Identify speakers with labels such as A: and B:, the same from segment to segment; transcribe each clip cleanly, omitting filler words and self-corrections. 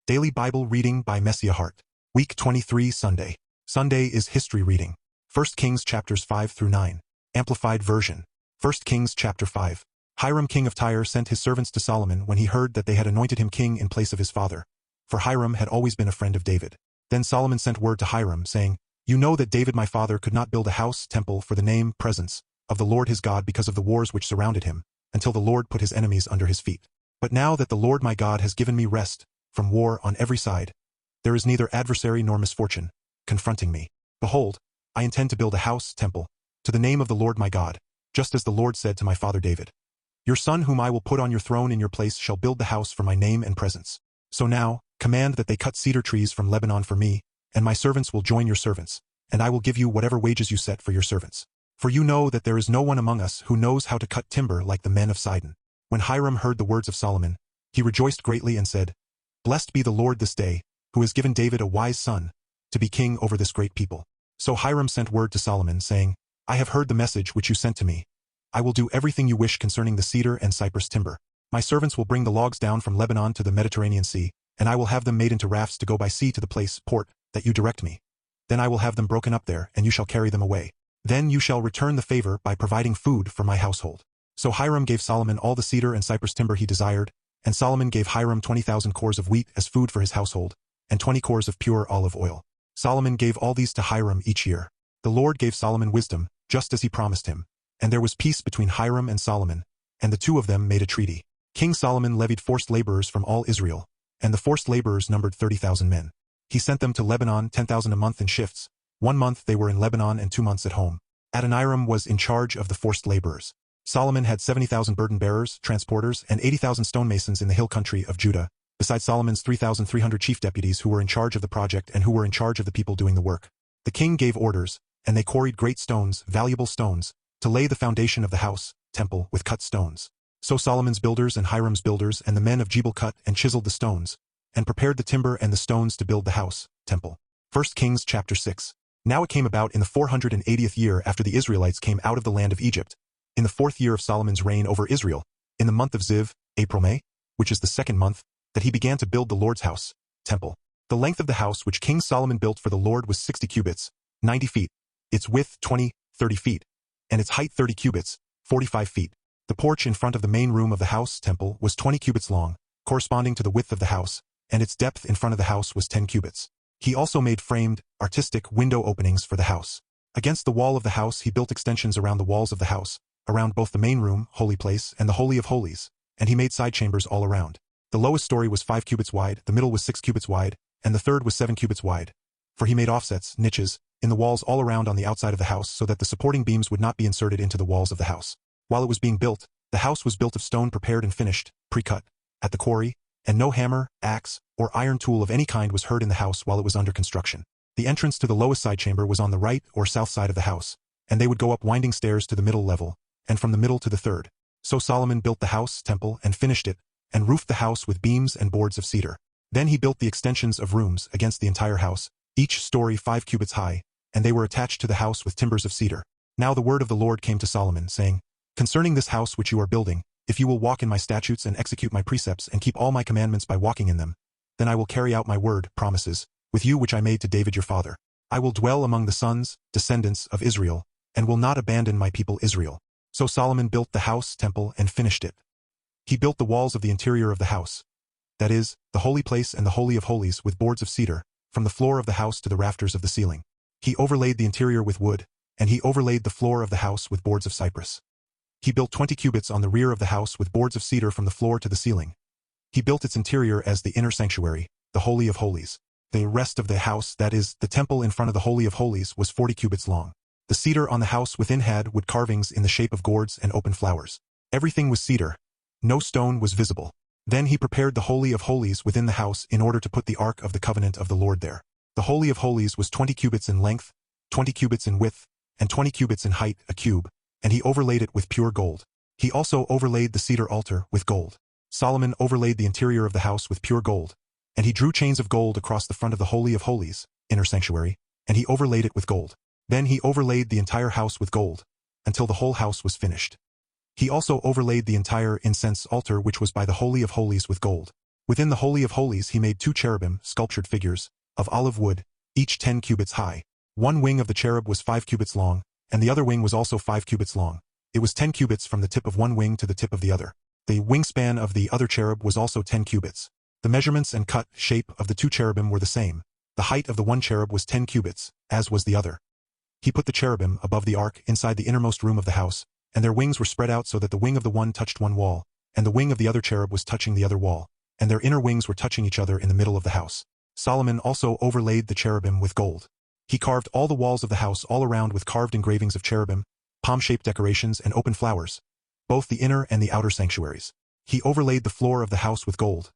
A: Daily Bible Reading by Messiaheart. Week 23 Sunday. Sunday is History Reading. 1 Kings chapters 5 through 9. Amplified Version. 1 Kings chapter 5. Hiram king of Tyre sent his servants to Solomon when he heard that they had anointed him king in place of his father. For Hiram had always been a friend of David. Then Solomon sent word to Hiram, saying, "You know that David my father could not build a house, temple, for the name, presence, of the Lord his God because of the wars which surrounded him, until the Lord put his enemies under his feet. But now that the Lord my God has given me rest from war on every side, there is neither adversary nor misfortune confronting me. Behold, I intend to build a house, temple, to the name of the Lord my God, just as the Lord said to my father David. Your son whom I will put on your throne in your place shall build the house for my name and presence. So now, command that they cut cedar trees from Lebanon for me, and my servants will join your servants, and I will give you whatever wages you set for your servants. For you know that there is no one among us who knows how to cut timber like the men of Sidon." When Hiram heard the words of Solomon, he rejoiced greatly and said, "Blessed be the Lord this day, who has given David a wise son, to be king over this great people." So Hiram sent word to Solomon, saying, "I have heard the message which you sent to me. I will do everything you wish concerning the cedar and cypress timber. My servants will bring the logs down from Lebanon to the Mediterranean Sea, and I will have them made into rafts to go by sea to the place, port, that you direct me. Then I will have them broken up there, and you shall carry them away. Then you shall return the favor by providing food for my household." So Hiram gave Solomon all the cedar and cypress timber he desired, and Solomon gave Hiram 20,000 cores of wheat as food for his household, and 20 cores of pure olive oil. Solomon gave all these to Hiram each year. The Lord gave Solomon wisdom, just as he promised him, and there was peace between Hiram and Solomon, and the two of them made a treaty. King Solomon levied forced laborers from all Israel, and the forced laborers numbered 30,000 men. He sent them to Lebanon 10,000 a month in shifts. 1 month they were in Lebanon and 2 months at home. Adoniram was in charge of the forced laborers. Solomon had 70,000 burden-bearers, transporters, and 80,000 stonemasons in the hill country of Judah, besides Solomon's 3,300 chief deputies who were in charge of the project and who were in charge of the people doing the work. The king gave orders, and they quarried great stones, valuable stones, to lay the foundation of the house, temple, with cut stones. So Solomon's builders and Hiram's builders and the men of Jebel cut and chiseled the stones, and prepared the timber and the stones to build the house, temple. 1 Kings chapter 6. Now it came about in the 480th year after the Israelites came out of the land of Egypt, in the 4th year of Solomon's reign over Israel, in the month of Ziv, April-May, which is the 2nd month, that he began to build the Lord's house, temple. The length of the house which King Solomon built for the Lord was 60 cubits, 90 feet, its width 30 feet, and its height 30 cubits, 45 feet. The porch in front of the main room of the house, temple, was 20 cubits long, corresponding to the width of the house, and its depth in front of the house was 10 cubits. He also made framed, artistic window openings for the house. Against the wall of the house he built extensions around the walls of the house, around both the main room, holy place, and the Holy of Holies, and he made side chambers all around. The lowest story was 5 cubits wide, the middle was 6 cubits wide, and the third was 7 cubits wide. For he made offsets, niches, in the walls all around on the outside of the house so that the supporting beams would not be inserted into the walls of the house. While it was being built, the house was built of stone prepared and finished, pre-cut, at the quarry, and no hammer, axe, or iron tool of any kind was heard in the house while it was under construction. The entrance to the lowest side chamber was on the right or south side of the house, and they would go up winding stairs to the middle level, and from the middle to the third. So Solomon built the house, temple, and finished it, and roofed the house with beams and boards of cedar. Then he built the extensions of rooms against the entire house, each story 5 cubits high, and they were attached to the house with timbers of cedar. Now the word of the Lord came to Solomon, saying, "Concerning this house which you are building, if you will walk in my statutes and execute my precepts and keep all my commandments by walking in them, then I will carry out my word, promises, with you which I made to David your father. I will dwell among the sons, descendants of Israel, and will not abandon my people Israel." So Solomon built the house, temple, and finished it. He built the walls of the interior of the house, that is, the holy place and the Holy of Holies, with boards of cedar, from the floor of the house to the rafters of the ceiling. He overlaid the interior with wood, and he overlaid the floor of the house with boards of cypress. He built 20 cubits on the rear of the house with boards of cedar from the floor to the ceiling. He built its interior as the inner sanctuary, the Holy of Holies. The rest of the house, that is, the temple in front of the Holy of Holies, was 40 cubits long. The cedar on the house within had wood carvings in the shape of gourds and open flowers. Everything was cedar. No stone was visible. Then he prepared the Holy of Holies within the house in order to put the Ark of the Covenant of the Lord there. The Holy of Holies was 20 cubits in length, 20 cubits in width, and 20 cubits in height, a cube, and he overlaid it with pure gold. He also overlaid the cedar altar with gold. Solomon overlaid the interior of the house with pure gold, and he drew chains of gold across the front of the Holy of Holies, inner sanctuary, and he overlaid it with gold. Then he overlaid the entire house with gold, until the whole house was finished. He also overlaid the entire incense altar which was by the Holy of Holies with gold. Within the Holy of Holies he made 2 cherubim, sculptured figures, of olive wood, each 10 cubits high. One wing of the cherub was 5 cubits long, and the other wing was also 5 cubits long. It was 10 cubits from the tip of one wing to the tip of the other. The wingspan of the other cherub was also 10 cubits. The measurements and cut, shape of the 2 cherubim were the same. The height of the one cherub was 10 cubits, as was the other. He put the cherubim above the ark inside the innermost room of the house, and their wings were spread out so that the wing of the one touched one wall, and the wing of the other cherub was touching the other wall, and their inner wings were touching each other in the middle of the house. Solomon also overlaid the cherubim with gold. He carved all the walls of the house all around with carved engravings of cherubim, palm-shaped decorations and open flowers, both the inner and the outer sanctuaries. He overlaid the floor of the house with gold,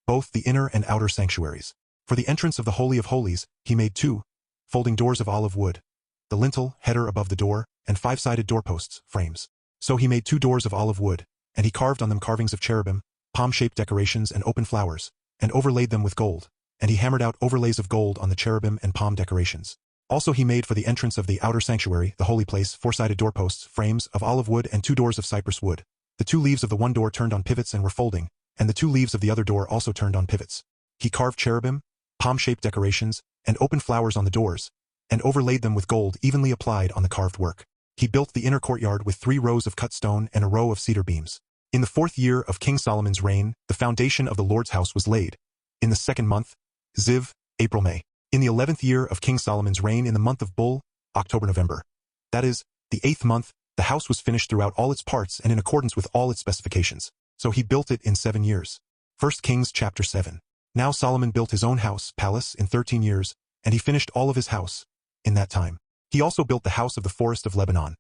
A: both the inner and outer sanctuaries. For the entrance of the Holy of Holies, he made 2 folding doors of olive wood, the lintel, header above the door, and 5-sided doorposts, frames. So he made 2 doors of olive wood, and he carved on them carvings of cherubim, palm-shaped decorations and open flowers, and overlaid them with gold, and he hammered out overlays of gold on the cherubim and palm decorations. Also he made for the entrance of the outer sanctuary, the holy place, 4-sided doorposts, frames of olive wood and 2 doors of cypress wood. The 2 leaves of the one door turned on pivots and were folding, and the 2 leaves of the other door also turned on pivots. He carved cherubim, palm-shaped decorations, and open flowers on the doors, and overlaid them with gold evenly applied on the carved work. He built the inner courtyard with 3 rows of cut stone and a row of cedar beams. In the 4th year of King Solomon's reign, the foundation of the Lord's house was laid. In the 2nd month, Ziv, April-May. In the 11th year of King Solomon's reign, in the month of Bul, October-November. That is, the 8th month, the house was finished throughout all its parts and in accordance with all its specifications. So he built it in 7 years. 1 Kings chapter 7. Now Solomon built his own house, palace, in 13 years, and he finished all of his house in that time. He also built the house of the forest of Lebanon.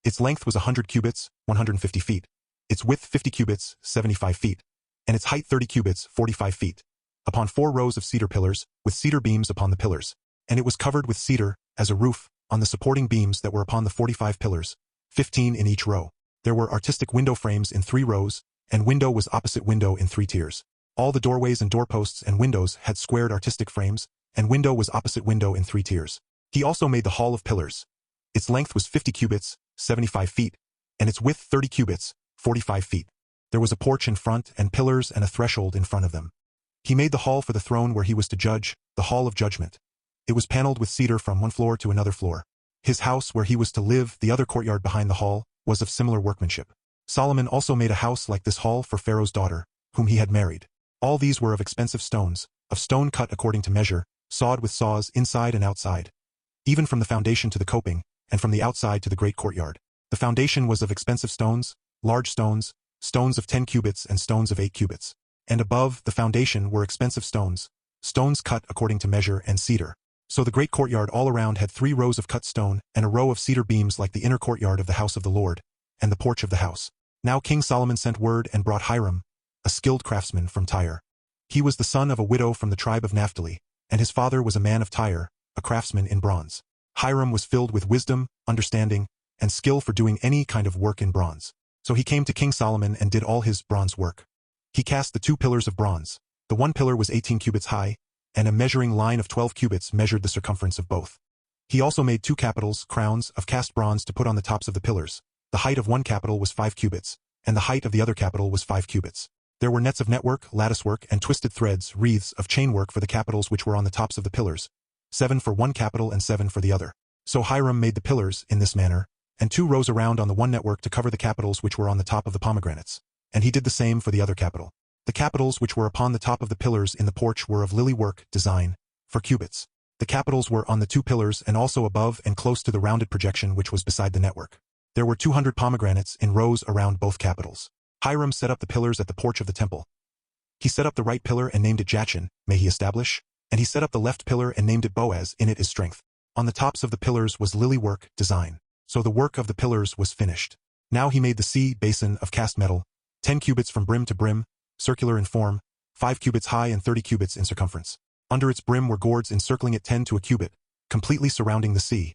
A: Its length was 100 cubits, 150 feet. Its width 50 cubits, 75 feet. And its height 30 cubits, 45 feet. Upon 4 rows of cedar pillars, with cedar beams upon the pillars. And it was covered with cedar, as a roof, on the supporting beams that were upon the 45 pillars, 15 in each row. There were artistic window frames in 3 rows, and window was opposite window in 3 tiers. All the doorways and doorposts and windows had squared artistic frames, and window was opposite window in 3 tiers. He also made the hall of pillars. Its length was 50 cubits, 75 feet, and its width 30 cubits, 45 feet. There was a porch in front and pillars and a threshold in front of them. He made the hall for the throne where he was to judge, the hall of judgment. It was paneled with cedar from one floor to another floor. His house where he was to live, the other courtyard behind the hall, was of similar workmanship. Solomon also made a house like this hall for Pharaoh's daughter, whom he had married. All these were of expensive stones, of stone cut according to measure, sawed with saws inside and outside. Even from the foundation to the coping, and from the outside to the great courtyard. The foundation was of expensive stones, large stones, stones of 10 cubits and stones of 8 cubits. And above the foundation were expensive stones, stones cut according to measure and cedar. So the great courtyard all around had 3 rows of cut stone and a row of cedar beams like the inner courtyard of the house of the Lord, and the porch of the house. Now King Solomon sent word and brought Hiram, a skilled craftsman from Tyre. He was the son of a widow from the tribe of Naphtali, and his father was a man of Tyre, a craftsman in bronze. Hiram was filled with wisdom, understanding, and skill for doing any kind of work in bronze. So he came to King Solomon and did all his bronze work. He cast the 2 pillars of bronze. The one pillar was 18 cubits high, and a measuring line of 12 cubits measured the circumference of both. He also made 2 capitals, crowns, of cast bronze to put on the tops of the pillars. The height of one capital was 5 cubits, and the height of the other capital was 5 cubits. There were nets of network, latticework, and twisted threads, wreaths of chainwork for the capitals which were on the tops of the pillars, 7 for one capital and 7 for the other. So Hiram made the pillars in this manner, and 2 rows around on the one network to cover the capitals which were on the top of the pomegranates. And he did the same for the other capital. The capitals which were upon the top of the pillars in the porch were of lily work, design, for cubits. The capitals were on the 2 pillars and also above and close to the rounded projection which was beside the network. There were 200 pomegranates in rows around both capitals. Hiram set up the pillars at the porch of the temple. He set up the right pillar and named it Jachin, may he establish, and he set up the left pillar and named it Boaz, in it is strength. On the tops of the pillars was lily work, design. So the work of the pillars was finished. Now he made the sea basin of cast metal, 10 cubits from brim to brim, circular in form, 5 cubits high and 30 cubits in circumference. Under its brim were gourds encircling it 10 to a cubit, completely surrounding the sea.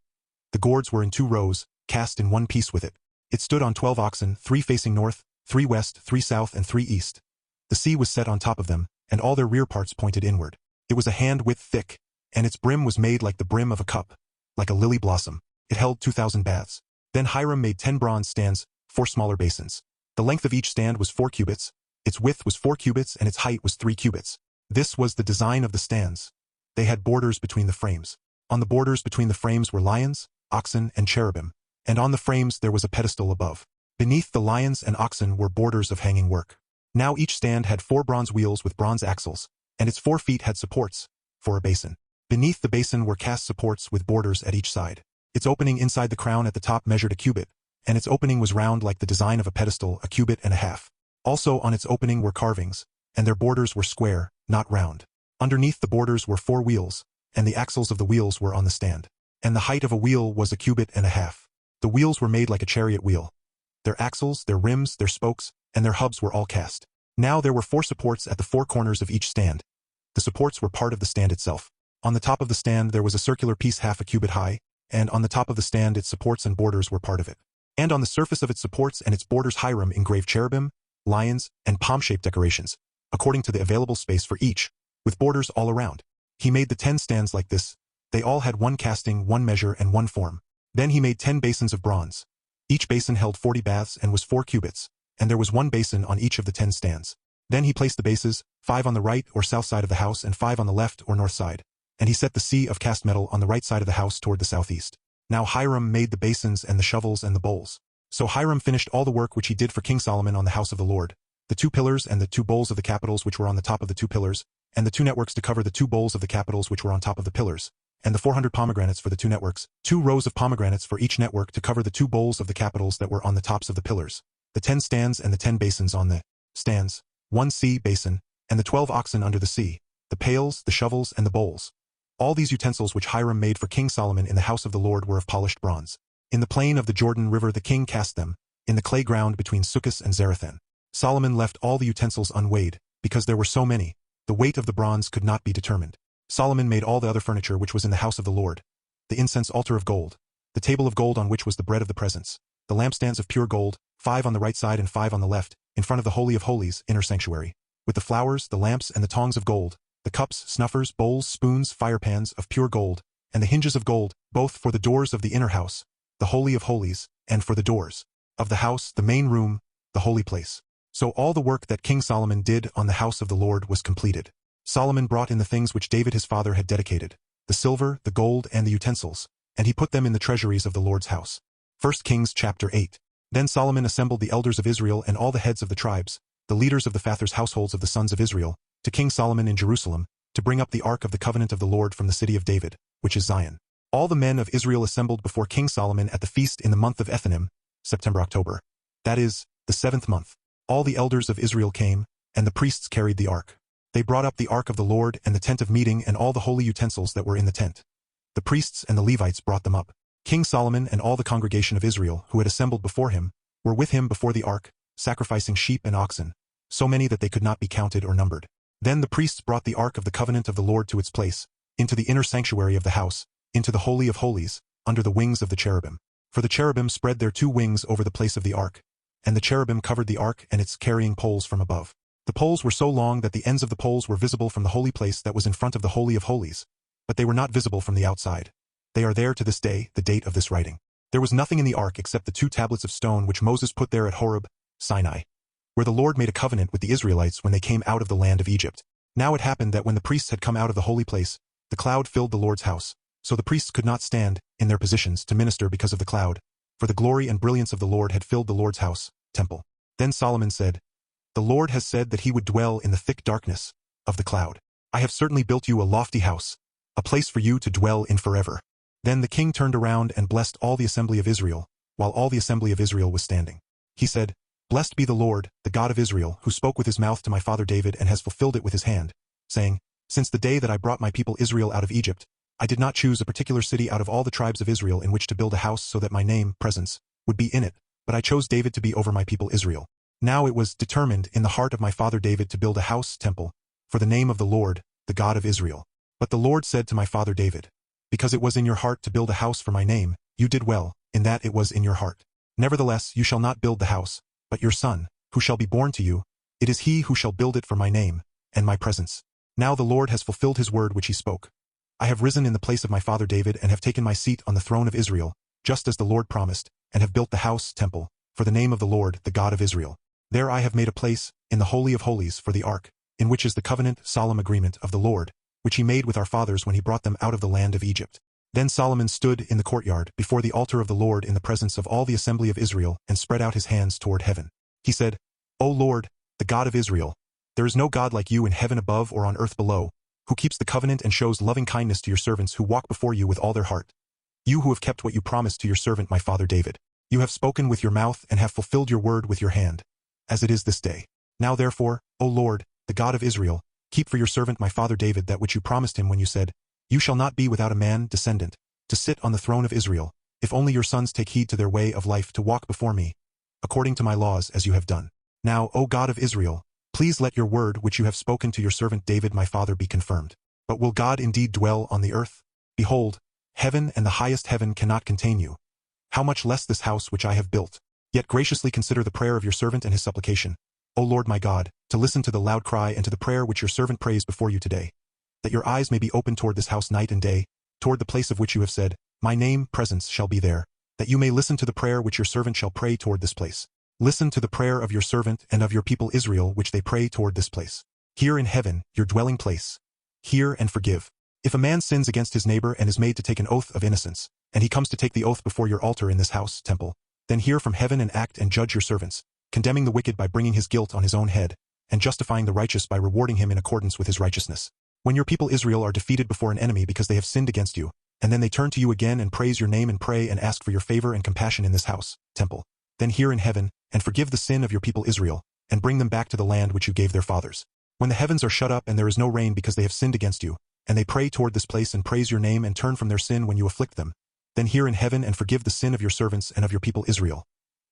A: The gourds were in 2 rows, cast in one piece with it. It stood on 12 oxen, 3 facing north, 3 west, 3 south, and 3 east. The sea was set on top of them, and all their rear parts pointed inward. It was a hand-width thick, and its brim was made like the brim of a cup, like a lily blossom. It held 2,000 baths. Then Hiram made 10 bronze stands, 4 smaller basins. The length of each stand was 4 cubits, Its width was 4 cubits and its height was 3 cubits. This was the design of the stands. They had borders between the frames. On the borders between the frames were lions, oxen, and cherubim, and on the frames there was a pedestal above. Beneath the lions and oxen were borders of hanging work. Now each stand had 4 bronze wheels with bronze axles, and its 4 feet had supports, for a basin. Beneath the basin were cast supports with borders at each side. Its opening inside the crown at the top measured a cubit, and its opening was round like the design of a pedestal, a cubit and a half. Also on its opening were carvings, and their borders were square, not round. Underneath the borders were 4 wheels, and the axles of the wheels were on the stand. And the height of a wheel was a cubit and a half. The wheels were made like a chariot wheel. Their axles, their rims, their spokes, and their hubs were all cast. Now there were 4 supports at the 4 corners of each stand. The supports were part of the stand itself. On the top of the stand there was a circular piece half a cubit high, and on the top of the stand its supports and borders were part of it. And on the surface of its supports and its borders Hiram engraved cherubim, lions, and palm-shaped decorations, according to the available space for each, with borders all around. He made the 10 stands like this. They all had 1 casting, 1 measure, and 1 form. Then he made 10 basins of bronze. Each basin held 40 baths and was 4 cubits, and there was 1 basin on each of the 10 stands. Then he placed the bases, 5 on the right or south side of the house and 5 on the left or north side. And he set the sea of cast metal on the right side of the house toward the southeast. Now Hiram made the basins and the shovels and the bowls. So Hiram finished all the work which he did for King Solomon on the house of the Lord, the 2 pillars and the 2 bowls of the capitals which were on the top of the 2 pillars, and the 2 networks to cover the 2 bowls of the capitals which were on top of the pillars, and the 400 pomegranates for the 2 networks, 2 rows of pomegranates for each network to cover the 2 bowls of the capitals that were on the tops of the pillars, the 10 stands and the 10 basins on the stands, 1 sea basin, and the 12 oxen under the sea, the pails, the shovels, and the bowls. All these utensils which Hiram made for King Solomon in the house of the Lord were of polished bronze. In the plain of the Jordan River the king cast them, in the clay ground between Succos and Zarethan. Solomon left all the utensils unweighed, because there were so many, the weight of the bronze could not be determined. Solomon made all the other furniture which was in the house of the Lord, the incense altar of gold, the table of gold on which was the bread of the presence, the lampstands of pure gold, 5 on the right side and 5 on the left, in front of the Holy of Holies, inner sanctuary, with the flowers, the lamps, and the tongs of gold, the cups, snuffers, bowls, spoons, firepans of pure gold, and the hinges of gold, both for the doors of the inner house, the Holy of Holies, and for the doors of the house, the main room, the holy place. So all the work that King Solomon did on the house of the Lord was completed. Solomon brought in the things which David his father had dedicated, the silver, the gold, and the utensils, and he put them in the treasuries of the Lord's house. 1 Kings chapter 8. Then Solomon assembled the elders of Israel and all the heads of the tribes, the leaders of the fathers' households of the sons of Israel, to King Solomon in Jerusalem, to bring up the ark of the covenant of the Lord from the city of David, which is Zion. All the men of Israel assembled before King Solomon at the feast in the month of Ethanim, September-October. That is, the 7th month. All the elders of Israel came, and the priests carried the ark. They brought up the ark of the Lord and the tent of meeting and all the holy utensils that were in the tent. The priests and the Levites brought them up. King Solomon and all the congregation of Israel who had assembled before him were with him before the ark, sacrificing sheep and oxen, so many that they could not be counted or numbered. Then the priests brought the ark of the covenant of the Lord to its place, into the inner sanctuary of the house, into the Holy of Holies, under the wings of the cherubim. For the cherubim spread their 2 wings over the place of the ark, and the cherubim covered the ark and its carrying poles from above. The poles were so long that the ends of the poles were visible from the holy place that was in front of the Holy of Holies, but they were not visible from the outside. They are there to this day, the date of this writing. There was nothing in the ark except the 2 tablets of stone which Moses put there at Horeb, Sinai, where the Lord made a covenant with the Israelites when they came out of the land of Egypt. Now it happened that when the priests had come out of the holy place, the cloud filled the Lord's house, so the priests could not stand in their positions to minister because of the cloud, for the glory and brilliance of the Lord had filled the Lord's house, temple. Then Solomon said, "The Lord has said that he would dwell in the thick darkness of the cloud. I have certainly built you a lofty house, a place for you to dwell in forever." Then the king turned around and blessed all the assembly of Israel, while all the assembly of Israel was standing. He said, "Blessed be the Lord, the God of Israel, who spoke with his mouth to my father David and has fulfilled it with his hand, saying, Since the day that I brought my people Israel out of Egypt, I did not choose a particular city out of all the tribes of Israel in which to build a house so that my name, presence, would be in it, but I chose David to be over my people Israel. Now it was determined in the heart of my father David to build a house, temple, for the name of the Lord, the God of Israel. But the Lord said to my father David, Because it was in your heart to build a house for my name, you did well, in that it was in your heart. Nevertheless you shall not build the house, but your son, who shall be born to you, it is he who shall build it for my name, and my presence. Now the Lord has fulfilled his word which he spoke. I have risen in the place of my father David and have taken my seat on the throne of Israel, just as the Lord promised, and have built the house, temple, for the name of the Lord, the God of Israel. There I have made a place, in the Holy of Holies for the ark, in which is the covenant, solemn agreement of the Lord, which he made with our fathers when he brought them out of the land of Egypt. Then Solomon stood in the courtyard before the altar of the Lord in the presence of all the assembly of Israel and spread out his hands toward heaven. He said, O Lord, the God of Israel, there is no God like you in heaven above or on earth below, who keeps the covenant and shows loving kindness to your servants who walk before you with all their heart. You who have kept what you promised to your servant my father David. You have spoken with your mouth and have fulfilled your word with your hand, as it is this day. Now therefore, O Lord, the God of Israel, keep for your servant my father David that which you promised him when you said, You shall not be without a man, descendant, to sit on the throne of Israel, if only your sons take heed to their way of life to walk before me, according to my laws as you have done. Now, O God of Israel, please let your word which you have spoken to your servant David my father be confirmed. But will God indeed dwell on the earth? Behold, heaven and the highest heaven cannot contain you. How much less this house which I have built? Yet graciously consider the prayer of your servant and his supplication, O Lord my God, to listen to the loud cry and to the prayer which your servant prays before you today, that your eyes may be open toward this house night and day, toward the place of which you have said, My name, presence, shall be there, that you may listen to the prayer which your servant shall pray toward this place. Listen to the prayer of your servant and of your people Israel which they pray toward this place. Hear in heaven, your dwelling place. Hear and forgive. If a man sins against his neighbor and is made to take an oath of innocence, and he comes to take the oath before your altar in this house, temple, then hear from heaven and act and judge your servants, condemning the wicked by bringing his guilt on his own head, and justifying the righteous by rewarding him in accordance with his righteousness. When your people Israel are defeated before an enemy because they have sinned against you, and then they turn to you again and praise your name and pray and ask for your favor and compassion in this house, temple, then hear in heaven, and forgive the sin of your people Israel, and bring them back to the land which you gave their fathers. When the heavens are shut up and there is no rain because they have sinned against you, and they pray toward this place and praise your name and turn from their sin when you afflict them, then hear in heaven and forgive the sin of your servants and of your people Israel.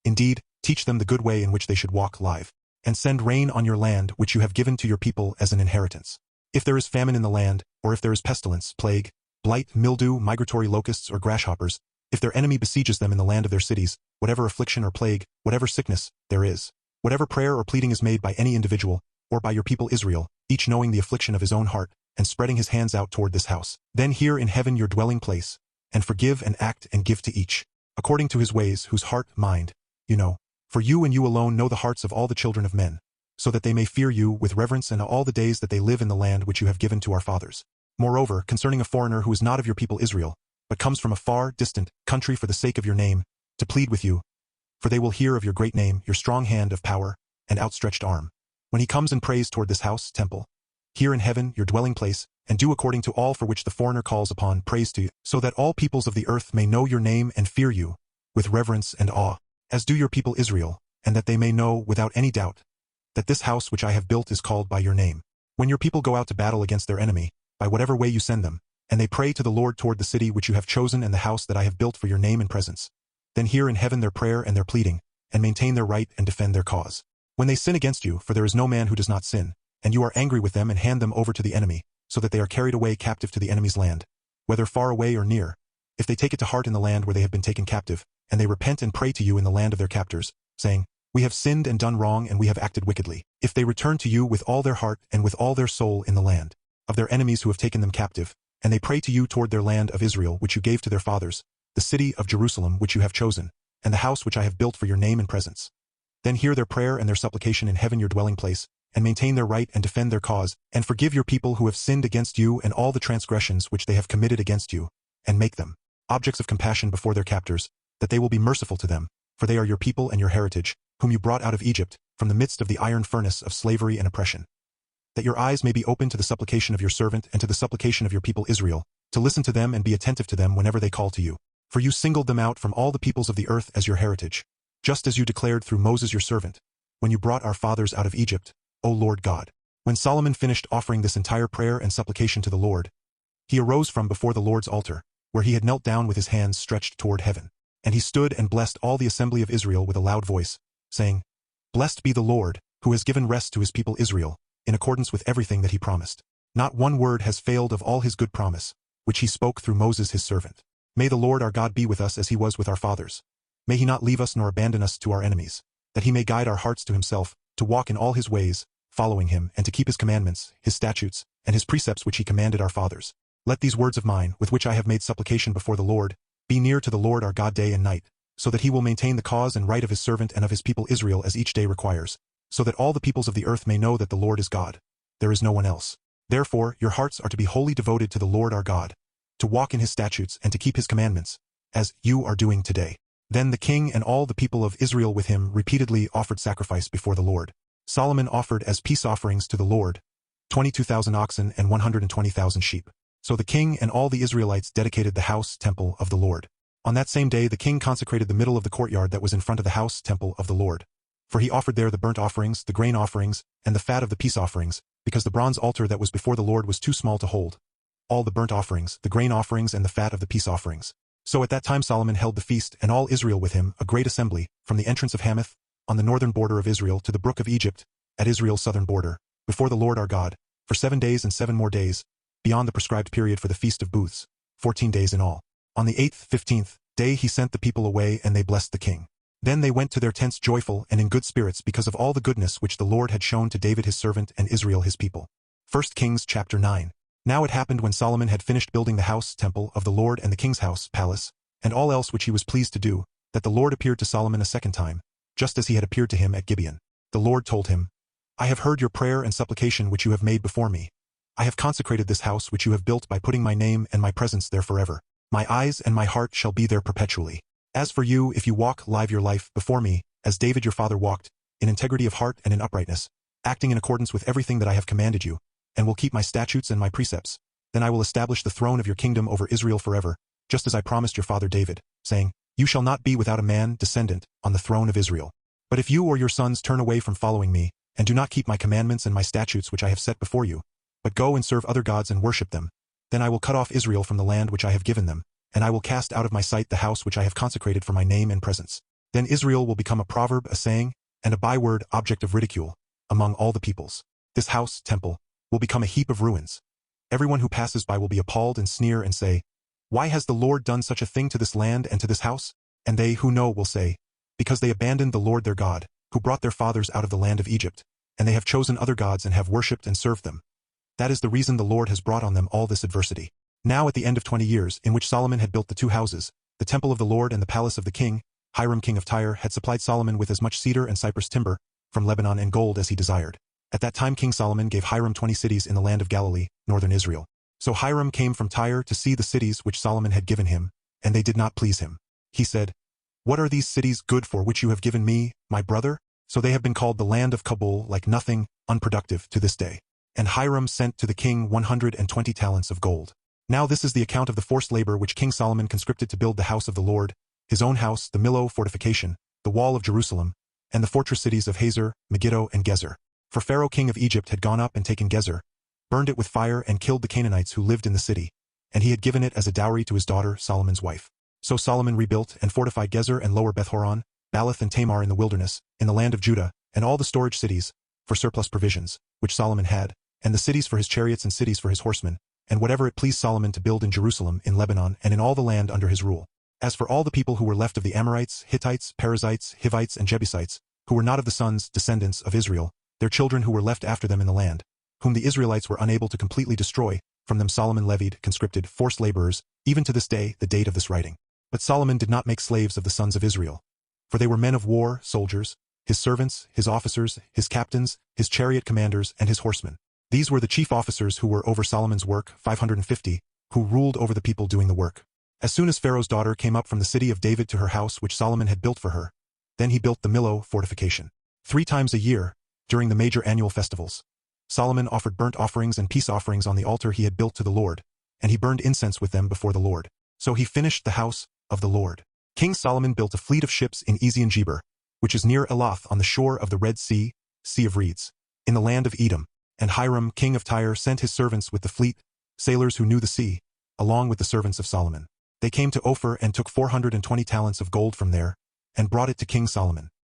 A: Indeed, teach them the good way in which they should walk live, and send rain on your land which you have given to your people as an inheritance. If there is famine in the land, or if there is pestilence, plague, blight, mildew, migratory locusts, or grasshoppers, if their enemy besieges them in the land of their cities, whatever affliction or plague, whatever sickness there is, whatever prayer or pleading is made by any individual, or by your people Israel, each knowing the affliction of his own heart, and spreading his hands out toward this house, then hear in heaven your dwelling place, and forgive and act and give to each, according to his ways, whose heart, mind, you know. For you and you alone know the hearts of all the children of men, so that they may fear you with reverence in all the days that they live in the land which you have given to our fathers. Moreover, concerning a foreigner who is not of your people Israel, but comes from a far, distant country for the sake of your name, to plead with you, for they will hear of your great name, your strong hand of power, and outstretched arm. When he comes and prays toward this house, temple, hear in heaven your dwelling place, and do according to all for which the foreigner calls upon praise to you, so that all peoples of the earth may know your name and fear you, with reverence and awe, as do your people Israel, and that they may know, without any doubt, that this house which I have built is called by your name. When your people go out to battle against their enemy, by whatever way you send them, and they pray to the Lord toward the city which you have chosen and the house that I have built for your name and presence, then hear in heaven their prayer and their pleading, and maintain their right and defend their cause. When they sin against you, for there is no man who does not sin, and you are angry with them and hand them over to the enemy, so that they are carried away captive to the enemy's land, whether far away or near, if they take it to heart in the land where they have been taken captive, and they repent and pray to you in the land of their captors, saying, We have sinned and done wrong and we have acted wickedly, if they return to you with all their heart and with all their soul in the land of their enemies who have taken them captive, and they pray to you toward their land of Israel which you gave to their fathers, the city of Jerusalem which you have chosen, and the house which I have built for your name and presence, then hear their prayer and their supplication in heaven your dwelling place, and maintain their right and defend their cause, and forgive your people who have sinned against you and all the transgressions which they have committed against you, and make them objects of compassion before their captors, that they will be merciful to them, for they are your people and your heritage, whom you brought out of Egypt, from the midst of the iron furnace of slavery and oppression. That your eyes may be open to the supplication of your servant and to the supplication of your people Israel, to listen to them and be attentive to them whenever they call to you. For you singled them out from all the peoples of the earth as your heritage, just as you declared through Moses your servant, when you brought our fathers out of Egypt, O Lord God. When Solomon finished offering this entire prayer and supplication to the Lord, he arose from before the Lord's altar, where he had knelt down with his hands stretched toward heaven. And he stood and blessed all the assembly of Israel with a loud voice, saying, Blessed be the Lord, who has given rest to his people Israel, in accordance with everything that he promised. Not one word has failed of all his good promise, which he spoke through Moses his servant. May the Lord our God be with us as he was with our fathers. May he not leave us nor abandon us to our enemies, that he may guide our hearts to himself, to walk in all his ways, following him, and to keep his commandments, his statutes, and his precepts which he commanded our fathers. Let these words of mine, with which I have made supplication before the Lord, be near to the Lord our God day and night, so that he will maintain the cause and right of his servant and of his people Israel as each day requires, so that all the peoples of the earth may know that the Lord is God. There is no one else. Therefore, your hearts are to be wholly devoted to the Lord our God, to walk in his statutes and to keep his commandments, as you are doing today." Then the king and all the people of Israel with him repeatedly offered sacrifice before the Lord. Solomon offered as peace offerings to the Lord 22,000 oxen and 120,000 sheep. So the king and all the Israelites dedicated the house temple of the Lord. On that same day the king consecrated the middle of the courtyard that was in front of the house temple of the Lord. For he offered there the burnt offerings, the grain offerings, and the fat of the peace offerings, because the bronze altar that was before the Lord was too small to hold all the burnt offerings, the grain offerings, and the fat of the peace offerings. So at that time Solomon held the feast, and all Israel with him, a great assembly, from the entrance of Hamath, on the northern border of Israel, to the brook of Egypt, at Israel's southern border, before the Lord our God, for 7 days and 7 more days, beyond the prescribed period for the Feast of Booths, 14 days in all. On the 8th, 15th day he sent the people away, and they blessed the king. Then they went to their tents joyful and in good spirits because of all the goodness which the Lord had shown to David his servant and Israel his people. 1 Kings chapter 9. Now it happened when Solomon had finished building the house temple of the Lord and the king's house, palace, and all else which he was pleased to do, that the Lord appeared to Solomon a second time, just as he had appeared to him at Gibeon. The Lord told him, "I have heard your prayer and supplication which you have made before me. I have consecrated this house which you have built by putting my name and my presence there forever. My eyes and my heart shall be there perpetually. As for you, if you walk live your life before me, as David your father walked, in integrity of heart and in uprightness, acting in accordance with everything that I have commanded you, and will keep my statutes and my precepts, then I will establish the throne of your kingdom over Israel forever, just as I promised your father David, saying, you shall not be without a man descendant on the throne of Israel. But if you or your sons turn away from following me, and do not keep my commandments and my statutes which I have set before you, but go and serve other gods and worship them, then I will cut off Israel from the land which I have given them, and I will cast out of my sight the house which I have consecrated for my name and presence. Then Israel will become a proverb, a saying, and a byword, object of ridicule, among all the peoples. This house, temple, will become a heap of ruins. Everyone who passes by will be appalled and sneer and say, why has the Lord done such a thing to this land and to this house? And they who know will say, because they abandoned the Lord their God, who brought their fathers out of the land of Egypt, and they have chosen other gods and have worshipped and served them. That is the reason the Lord has brought on them all this adversity. Now at the end of 20 years, in which Solomon had built the 2 houses, the temple of the Lord and the palace of the king, Hiram king of Tyre had supplied Solomon with as much cedar and cypress timber from Lebanon and gold as he desired. At that time King Solomon gave Hiram 20 cities in the land of Galilee, northern Israel. So Hiram came from Tyre to see the cities which Solomon had given him, and they did not please him. He said, what are these cities good for which you have given me, my brother? So they have been called the land of Kabul, like nothing, unproductive, to this day. And Hiram sent to the king 120 talents of gold. Now this is the account of the forced labor which King Solomon conscripted to build the house of the Lord, his own house, the Millo fortification, the wall of Jerusalem, and the fortress cities of Hazor, Megiddo, and Gezer. For Pharaoh king of Egypt had gone up and taken Gezer, burned it with fire, and killed the Canaanites who lived in the city, and he had given it as a dowry to his daughter, Solomon's wife. So Solomon rebuilt and fortified Gezer and lower Beth-horon, Baalath and Tamar in the wilderness, in the land of Judah, and all the storage cities, for surplus provisions, which Solomon had, and the cities for his chariots and cities for his horsemen, and whatever it pleased Solomon to build in Jerusalem, in Lebanon, and in all the land under his rule. As for all the people who were left of the Amorites, Hittites, Perizzites, Hivites, and Jebusites, who were not of the sons, descendants of Israel, their children who were left after them in the land, whom the Israelites were unable to completely destroy, from them Solomon levied, conscripted, forced laborers, even to this day, the date of this writing. But Solomon did not make slaves of the sons of Israel. For they were men of war, soldiers, his servants, his officers, his captains, his chariot commanders, and his horsemen. These were the chief officers who were over Solomon's work, 550, who ruled over the people doing the work. As soon as Pharaoh's daughter came up from the city of David to her house which Solomon had built for her, then he built the Millo fortification. 3 times a year, during the major annual festivals, Solomon offered burnt offerings and peace offerings on the altar he had built to the Lord, and he burned incense with them before the Lord. So he finished the house of the Lord. King Solomon built a fleet of ships in Ezion-Geber, which is near Elath on the shore of the Red Sea, Sea of Reeds, in the land of Edom, and Hiram king of Tyre sent his servants with the fleet, sailors who knew the sea, along with the servants of Solomon. They came to Ophir and took 420 talents of gold from there, and brought it to King Solomon.